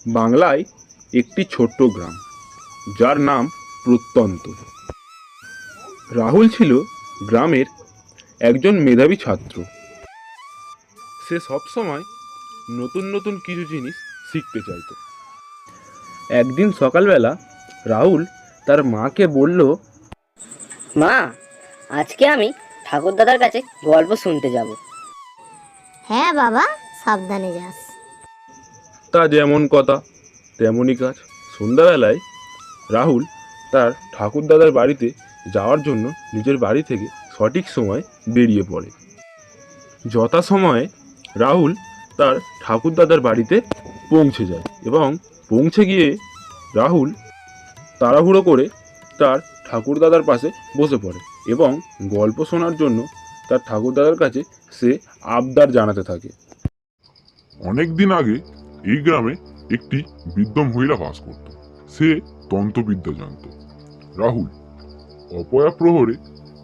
বাংলায় একটি ছোট্ট গ্রাম, যার নাম প্রত্যন্ত। রাহুল ছিল গ্রামের একজন মেধাবী ছাত্র। সে সবসময় নতুন নতুন কিছু জিনিস শিখতে চাইত। একদিন সকালবেলা রাহুল তার মাকে বলল, মা, আজকে আমি ঠাকুরদাদার কাছে গল্প শুনতে যাব। হ্যাঁ বাবা, সাবধানে যাস। তা যেমন কথা তেমনই কাজ। সন্ধ্যাবেলায় রাহুল তার ঠাকুরদাদার বাড়িতে যাওয়ার জন্য নিজের বাড়ি থেকে সঠিক সময় বেরিয়ে পড়ে। যথাসময়ে রাহুল তার ঠাকুরদাদার বাড়িতে পৌঁছে যায় এবং পৌঁছে গিয়ে রাহুল তাড়াহুড়ো করে তার ঠাকুরদাদার পাশে বসে পড়ে এবং গল্প শোনার জন্য তার ঠাকুরদাদার কাছে সে আবদার জানাতে থাকে। অনেক দিন আগে এই গ্রামে একটি বৃদ্ধ মহিলা বাস করত। সে তন্ত্রবিদ্যা জানত। রাহুল, অপয়া প্রহরে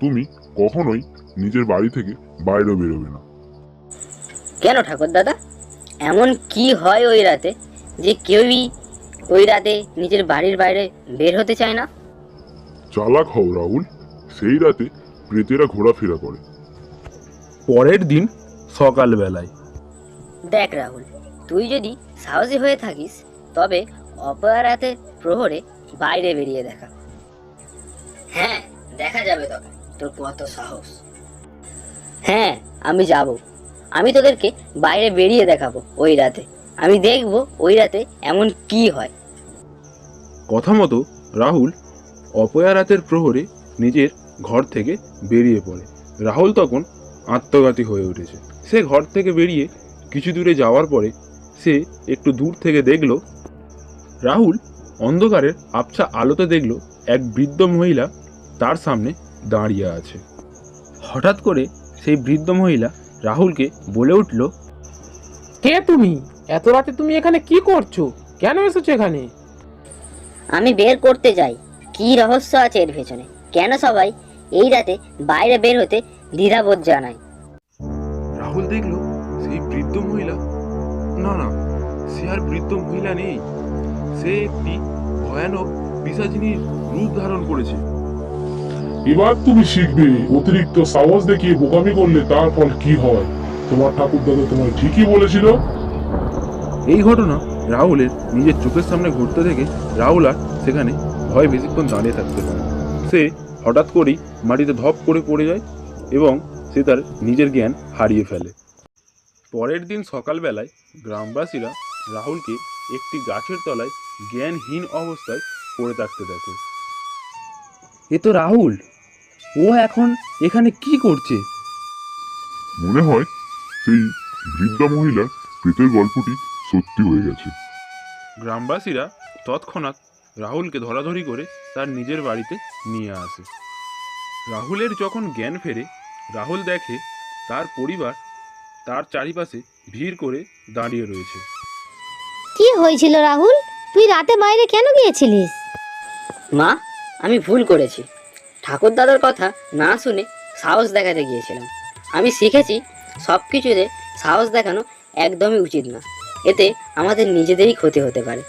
তুমি কখনোই নিজের বাড়ি থেকে বাইরে বেরোবে না। কেন ঠাকুরদাদা, এমন কি হয় ওই রাতে যে কেউই ওই রাতে নিজের বাড়ির বাইরে বের হতে চায় না? চালাক হও রাহুল, সেই রাতে প্রেতেরা ঘোরাফেরা করে। পরের দিন সকালবেলায় দেখ রাহুল, তুই যদি সাহসী হয়ে থাকিস তবে অপরাতে প্রহরে বাইরে বেরিয়ে দেখা। হ্যাঁ, দেখা যাবে তখন তোর কত সাহস। হ্যাঁ, আমি যাব। আমি তোদেরকে বাইরে বেরিয়ে দেখাবো ওই রাতে। আমি দেখবো ওই রাতে এমন কি হয়। কথা মতো রাহুল অপয়া রাতের প্রহরে নিজের ঘর থেকে বেরিয়ে পড়ে। রাহুল তখন আত্মঘাতী হয়ে উঠেছে। সে ঘর থেকে বেরিয়ে কিছু দূরে যাওয়ার পরে সে একটু দূর থেকে দেখল, রাহুল অন্ধকারের আবছা আলোতে দেখল এক বৃদ্ধ মহিলা তার সামনে দাঁড়িয়ে আছে। হঠাৎ করে সেই বৃদ্ধ মহিলা রাহুলকে বলে উঠল, কে তুমি? এত রাতে তুমি এখানে কি করছো? কেন এসেছো এখানে? আমি বের করতে যাই কি রহস্য আছে এর ভেতরে, কেন সবাই এই রাতে বাইরে বের হতে দ্বিধাবোধ জানায়। রাহুল দেখল সেই বৃদ্ধ মহিলা, না, সে আর বৃদ্ধ মহিলা নেই। সে একটি ভয়ানক পিশাচিনীর রূপ ধারণ করেছে। এবার তুমি শিখবে অতিরিক্ত সাহস দেখিয়ে বোকামি করলে তার ফল কি হয়। তোমার ঠাকুরদাদা তোমায় ঠিকই বলেছিল। এই ঘটনা রাহুলের নিজের চোখের সামনে ঘটতে থেকে রাহুল আর সেখানে ভয় বেশিক্ষণ দাঁড়িয়ে থাকতে পারে। সে হঠাৎ করেই মাটিতে ধপ করে পড়ে যায় এবং সে তার নিজের জ্ঞান হারিয়ে ফেলে। পরের দিন সকালবেলায় গ্রামবাসীরা রাহুলকে একটি গাছের তলায় জ্ঞানহীন অবস্থায় পড়ে থাকতে দেখে। এ তো রাহুল, ও এখন এখানে কি করছে? মনে হয় সেই বৃদ্ধা মহিলার প্রেতের গল্পটি সত্যি হয়ে গেছে। গ্রামবাসীরা তৎক্ষণাৎ রাহুলকে ধরাধরি করে তার নিজের বাড়িতে নিয়ে আসে। রাহুলের যখন জ্ঞান ফেরে, রাহুল দেখে তার পরিবার তার চারিপাশে ভিড় করে দাঁড়িয়ে রয়েছে। কি হয়েছিল রাহুল? তুই রাতে বাইরে কেন গিয়েছিলিস? মা, আমি ভুল করেছি। ঠাকুরদাদার কথা না শুনে সাহস দেখাতে গিয়েছিলাম। আমি শিখেছি সব কিছুতে সাহস দেখানো একদমই উচিত না। এতে আমাদের নিজেদেরই ক্ষতি হতে পারে।